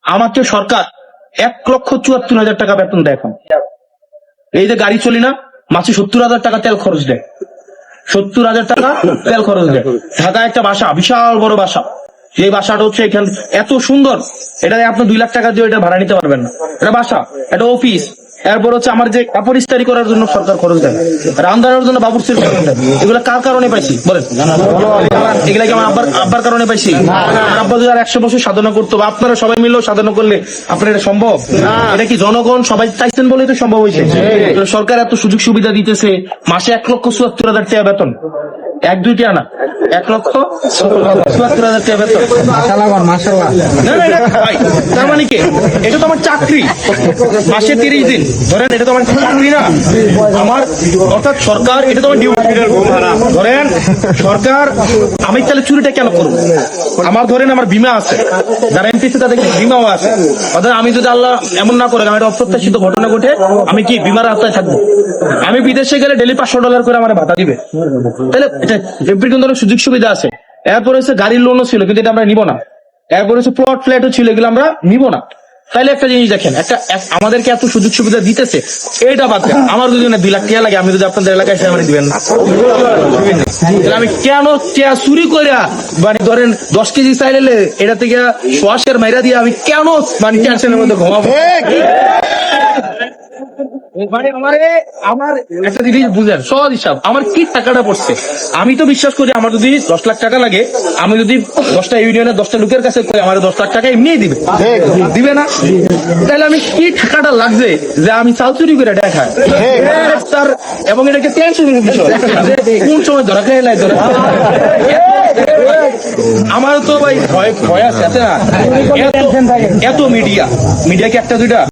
আমাকে সরকার 1,74,000 টাকা বেতন দেয় এখন। এই যে গাড়ি চলি না, মাসে 70,000 টাকা তেল খরচ দেয়, 70,000 টাকা তেল খরচ দেয়। ঢাকায় একটা বাসা, বিশাল বড় বাসা, যে বাসাটা হচ্ছে এখানে এত সুন্দর, এটা আপনি 2 লাখ টাকা দিয়ে এটা ভাড়া নিতে পারবেন না। এটা বাসা, এটা অফিস। এরপর হচ্ছে আমার যে কাপড় ইস্তারি করার জন্য সরকার খরচ দেয়, রান্নার জন্য বাবুর্চির খরচ দেয়। এগুলো কার কারণে পাইছি বলেন? এগুলা কি আমার আব্বার কারণে পাইছি? আব্বা যদি আর 100 বছর সাধনা করতো, বা আপনারা সবাই মিলেও সাধনা করলে আপনার এটা সম্ভব? এটা কি জনগণ সবাই চাইছেন বলেই তো সম্ভব হয়েছে। সরকার এত সুযোগ সুবিধা দিতেছে, মাসে 1,74,000 টাকা বেতন, 1-2টি আনা, 1,74,000 টাকা বেতন। তার মানে কি? এটা তো আমার চাকরি, মাসে 30 দিন ধরেন, এটা তো আমার চাকরি না আমার, অর্থাৎ সরকার, এটা তো আমার ডিউটি। ধরেন সরকার, আমি তাহলে চুরিটা কেন করবো? আমার ধরেন আমার বিমা আছে, যারা এমপিসি তাদের বিমাও আছে। অর্থাৎ আমি যদি আল্লাহ এমন না করে, আমার অপ্রত্যাশিত ঘটনা ঘটে, আমি কি বিমার আওতায় থাকবো? আমি বিদেশে গেলে ডেলি $500 করে আমার ভাতা দিবে, তাহলে এমপির কিন্তু অনেক সুযোগ সুবিধা আছে। এরপর হচ্ছে গাড়ির লোনও ছিল, কিন্তু এটা আমরা নিব না। এরপর হচ্ছে প্লট ফ্ল্যাটও ছিল, এগুলো আমরা নিব না। তাইলে একটা জিনিস দেখেন, আমাদেরকে এত সুযোগ সুবিধা দিতেছে, এটা বাদ দেন। আমার যদি 2 লাখ টাকা লাগে, আমি যদি আপনাদের এলাকায় এসে আমার দিবেন না, আমি কেন চুরি করে, মানে ধরেন 10 কেজি চাইলে এটা থেকে শ্বাসের মাইরা দিয়ে আমি কেন মানে টেনশনের মধ্যে ঘুমাবো? আমার একটা জিনিস বুঝেন, সহজ হিসাব, আমার কি টাকাটা পড়ছে। আমি তো বিশ্বাস করি, আমার যদি 10 লাখ টাকা লাগে, আমি যদি 10টা ইউনিয়নের 10টা লোকের কাছে করি, আমার 10 লাখ টাকা এমনিই দিবে না? তাহলে আমি কি টাকাটা লাগছে যে আমি চাল চুরি করে দেখাই, এবং এটাকে টেনশনের বিষয়, কোন সময় ধরা খেয়ে নাই ধরা। আমার তো ভাই ভয় আছে না, এত মিডিয়া কি 1-2টা